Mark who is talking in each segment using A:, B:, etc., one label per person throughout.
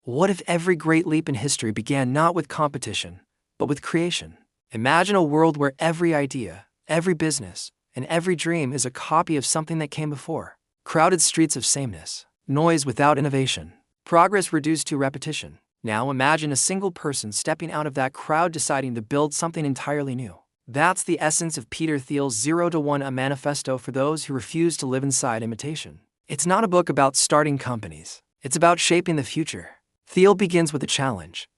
A: What if every great leap in history began not with competition, but with creation? Imagine a world where every idea, every business, and every dream is a copy of something that came before. Crowded streets of sameness, noise without innovation, progress reduced to repetition. Now imagine a single person stepping out of that crowd deciding to build something entirely new. That's the essence of Peter Thiel's 0 to 1, a manifesto for those who refuse to live inside imitation. It's not a book about starting companies. It's about shaping the future. Thiel begins with a challenge.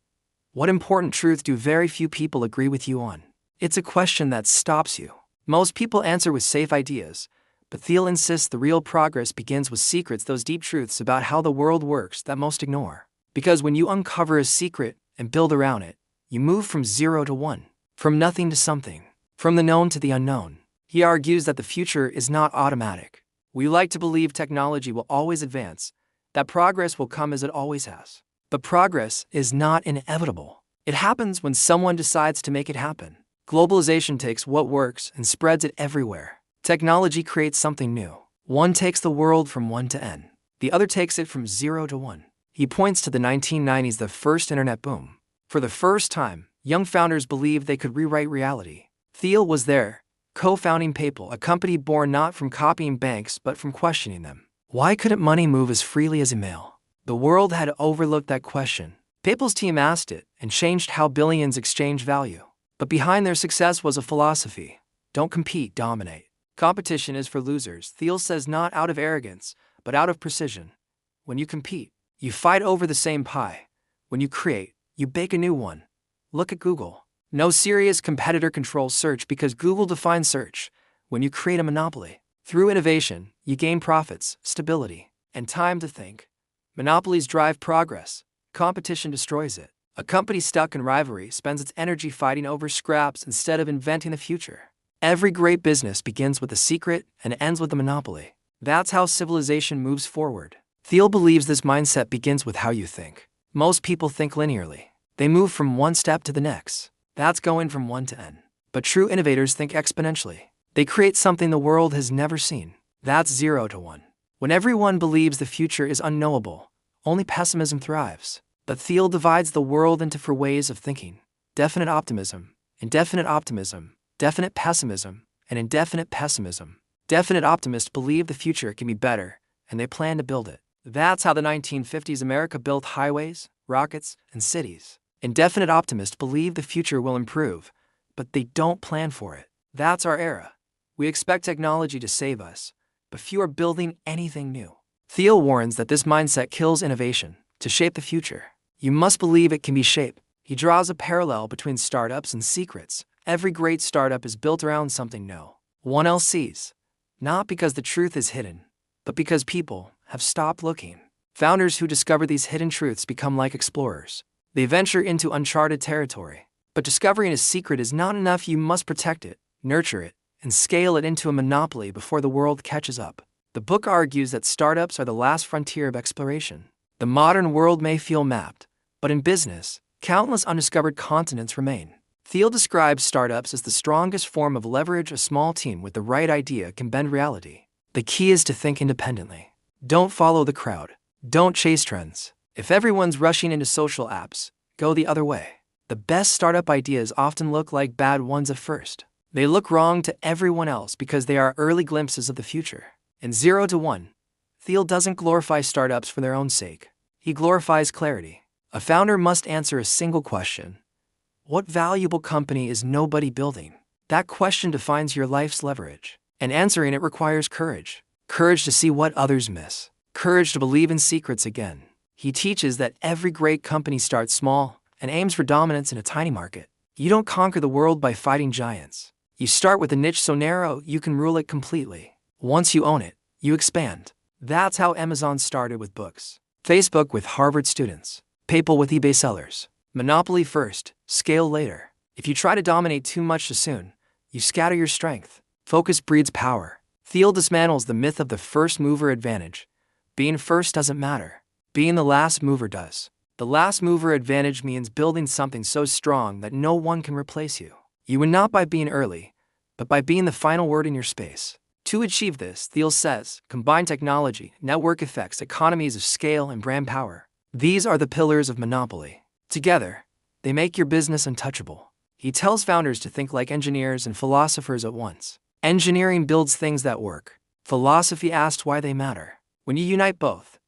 A: What important truth do very few people agree with you on? It's a question that stops you. Most people answer with safe ideas, but Thiel insists the real progress begins with secrets, those deep truths about how the world works that most ignore. Because when you uncover a secret and build around it, you move from 0 to 1, from nothing to something, from the known to the unknown. He argues that the future is not automatic. We like to believe technology will always advance, that progress will come as it always has. But progress is not inevitable. It happens when someone decides to make it happen. Globalization takes what works and spreads it everywhere. Technology creates something new. One takes the world from 1 to N. The other takes it from 0 to 1. He points to the 1990s, the first internet boom. For the first time, young founders believed they could rewrite reality. Thiel was there, co-founding PayPal, a company born not from copying banks but from questioning them. Why couldn't money move as freely as email? The world had overlooked that question. PayPal's team asked it and changed how billions exchange value. But behind their success was a philosophy. Don't compete, dominate. Competition is for losers, Thiel says, not out of arrogance, but out of precision. When you compete, you fight over the same pie. When you create, you bake a new one. Look at Google. No serious competitor controls search because Google defines search. When you create a monopoly, through innovation, you gain profits, stability, and time to think. Monopolies drive progress. Competition destroys it. A company stuck in rivalry spends its energy fighting over scraps instead of inventing the future. Every great business begins with a secret and ends with a monopoly. That's how civilization moves forward. Thiel believes this mindset begins with how you think. Most people think linearly. They move from one step to the next. That's going from 1 to N. But true innovators think exponentially. They create something the world has never seen. That's 0 to 1. When everyone believes the future is unknowable, only pessimism thrives. But Thiel divides the world into 4 ways of thinking: definite optimism, indefinite optimism, definite pessimism, and indefinite pessimism. Definite optimists believe the future can be better, and they plan to build it. That's how the 1950s America built highways, rockets, and cities. Indefinite optimists believe the future will improve, but they don't plan for it. That's our era. We expect technology to save us, but few are building anything new. Thiel warns that this mindset kills innovation. To shape the future, you must believe it can be shaped. He draws a parallel between startups and secrets. Every great startup is built around something no one else sees. Not because the truth is hidden, but because people have stopped looking. Founders who discover these hidden truths become like explorers. They venture into uncharted territory. But discovering a secret is not enough. You must protect it, nurture it, and scale it into a monopoly before the world catches up. The book argues that startups are the last frontier of exploration. The modern world may feel mapped, but in business, countless undiscovered continents remain. Thiel describes startups as the strongest form of leverage. A small team with the right idea can bend reality. The key is to think independently. Don't follow the crowd. Don't chase trends. If everyone's rushing into social apps, go the other way. The best startup ideas often look like bad ones at first. They look wrong to everyone else because they are early glimpses of the future. In 0 to 1, Thiel doesn't glorify startups for their own sake. He glorifies clarity. A founder must answer a single question. What valuable company is nobody building? That question defines your life's leverage. And answering it requires courage. Courage to see what others miss. Courage to believe in secrets again. He teaches that every great company starts small and aims for dominance in a tiny market. You don't conquer the world by fighting giants. You start with a niche so narrow you can rule it completely. Once you own it, you expand. That's how Amazon started with books. Facebook with Harvard students. PayPal with eBay sellers. Monopoly first, scale later. If you try to dominate too much too soon, you scatter your strength. Focus breeds power. Thiel dismantles the myth of the first mover advantage. Being first doesn't matter. Being the last mover does. The last mover advantage means building something so strong that no one can replace you. You win not by being early, but by being the final word in your space. To achieve this, Thiel says, combine technology, network effects, economies of scale, and brand power. These are the pillars of monopoly. Together, they make your business untouchable. He tells founders to think like engineers and philosophers at once. Engineering builds things that work. Philosophy asks why they matter. When you unite both,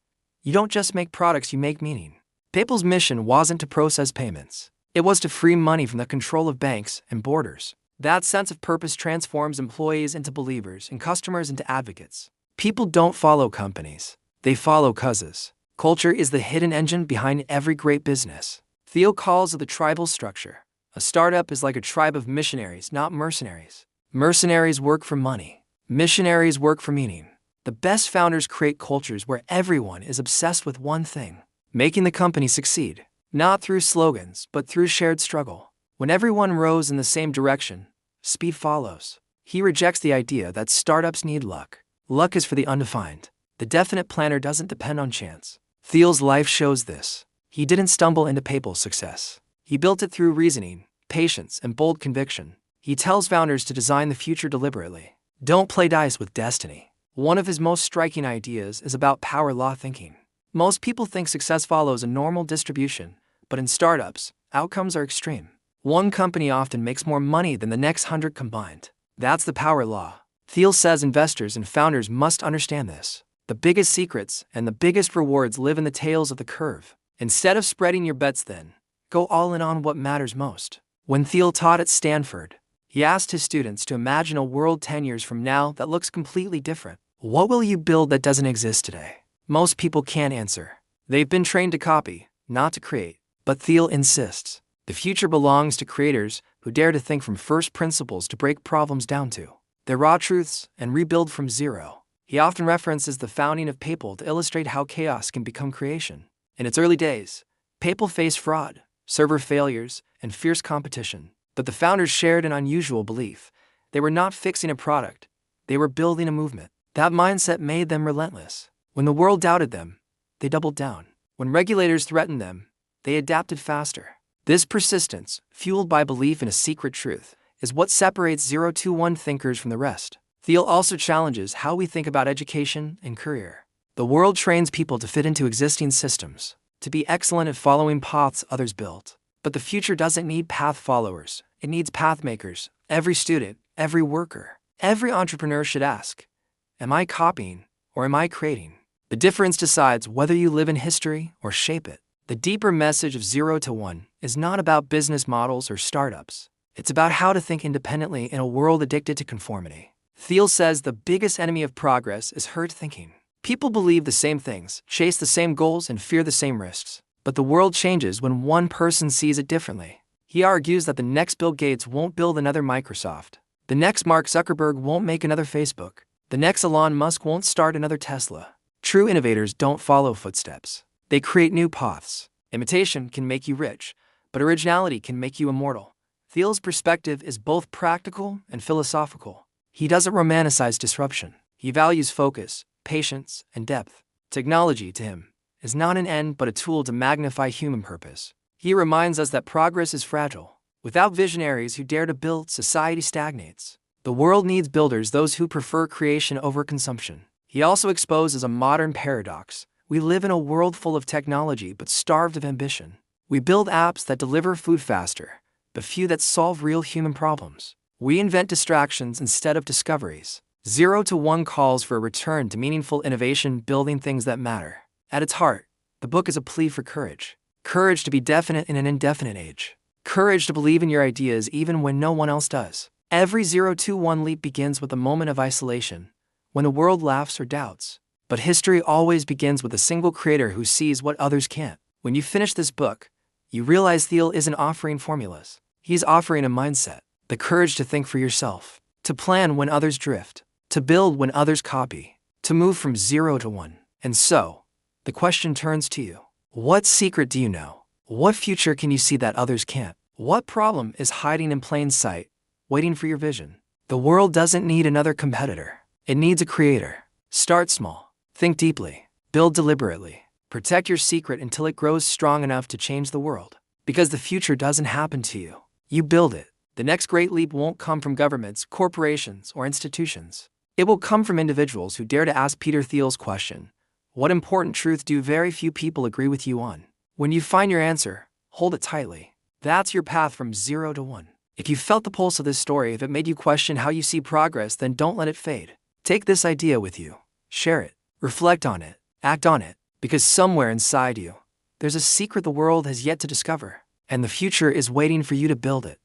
A: you don't just make products, you make meaning. PayPal's mission wasn't to process payments. It was to free money from the control of banks and borders. That sense of purpose transforms employees into believers and customers into advocates. People don't follow companies. They follow causes. Culture is the hidden engine behind every great business. Thiel calls it the tribal structure. A startup is like a tribe of missionaries, not mercenaries. Mercenaries work for money. Missionaries work for meaning. The best founders create cultures where everyone is obsessed with one thing: making the company succeed. Not through slogans, but through shared struggle. When everyone rows in the same direction, speed follows. He rejects the idea that startups need luck. Luck is for the undefined. The definite planner doesn't depend on chance. Thiel's life shows this. He didn't stumble into PayPal's success. He built it through reasoning, patience, and bold conviction. He tells founders to design the future deliberately. Don't play dice with destiny. One of his most striking ideas is about power law thinking. Most people think success follows a normal distribution, but in startups, outcomes are extreme. One company often makes more money than the next 100 combined. That's the power law. Thiel says investors and founders must understand this. The biggest secrets and the biggest rewards live in the tails of the curve. Instead of spreading your bets thin, go all in on what matters most. When Thiel taught at Stanford, he asked his students to imagine a world 10 years from now that looks completely different. What will you build that doesn't exist today? Most people can't answer. They've been trained to copy, not to create. But Thiel insists, the future belongs to creators who dare to think from first principles to break problems down to their raw truths and rebuild from zero. He often references the founding of PayPal to illustrate how chaos can become creation. In its early days, PayPal faced fraud, server failures, and fierce competition. But the founders shared an unusual belief. They were not fixing a product. They were building a movement. That mindset made them relentless. When the world doubted them, they doubled down. When regulators threatened them, they adapted faster. This persistence, fueled by belief in a secret truth, is what separates 021 thinkers from the rest. Thiel also challenges how we think about education and career. The world trains people to fit into existing systems, to be excellent at following paths others built. But the future doesn't need path followers, it needs path makers. Every student, every worker, every entrepreneur should ask, am I copying or am I creating? The difference decides whether you live in history or shape it. The deeper message of 0 to 1 is not about business models or startups. It's about how to think independently in a world addicted to conformity. Thiel says the biggest enemy of progress is herd thinking. People believe the same things, chase the same goals, and fear the same risks. But the world changes when one person sees it differently. He argues that the next Bill Gates won't build another Microsoft. The next Mark Zuckerberg won't make another Facebook. The next Elon Musk won't start another Tesla. True innovators don't follow footsteps. They create new paths. Imitation can make you rich, but originality can make you immortal. Thiel's perspective is both practical and philosophical. He doesn't romanticize disruption. He values focus, patience, and depth. Technology, to him, is not an end but a tool to magnify human purpose. He reminds us that progress is fragile. Without visionaries who dare to build, society stagnates. The world needs builders, those who prefer creation over consumption. He also exposes a modern paradox. We live in a world full of technology but starved of ambition. We build apps that deliver food faster, but few that solve real human problems. We invent distractions instead of discoveries. 0 to 1 calls for a return to meaningful innovation, building things that matter. At its heart, the book is a plea for courage. Courage to be definite in an indefinite age. Courage to believe in your ideas even when no one else does. Every 0 to 1 leap begins with a moment of isolation, when the world laughs or doubts. But history always begins with a single creator who sees what others can't. When you finish this book, you realize Thiel isn't offering formulas. He's offering a mindset, the courage to think for yourself, to plan when others drift, to build when others copy, to move from 0 to 1. And so, the question turns to you. What secret do you know? What future can you see that others can't? What problem is hiding in plain sight, waiting for your vision? The world doesn't need another competitor. It needs a creator. Start small. Think deeply. Build deliberately. Protect your secret until it grows strong enough to change the world. Because the future doesn't happen to you. You build it. The next great leap won't come from governments, corporations, or institutions. It will come from individuals who dare to ask Peter Thiel's question, What important truth do very few people agree with you on? When you find your answer, hold it tightly. That's your path from 0 to 1. If you felt the pulse of this story, if it made you question how you see progress, then don't let it fade. Take this idea with you. Share it. Reflect on it. Act on it. Because somewhere inside you, there's a secret the world has yet to discover. And the future is waiting for you to build it.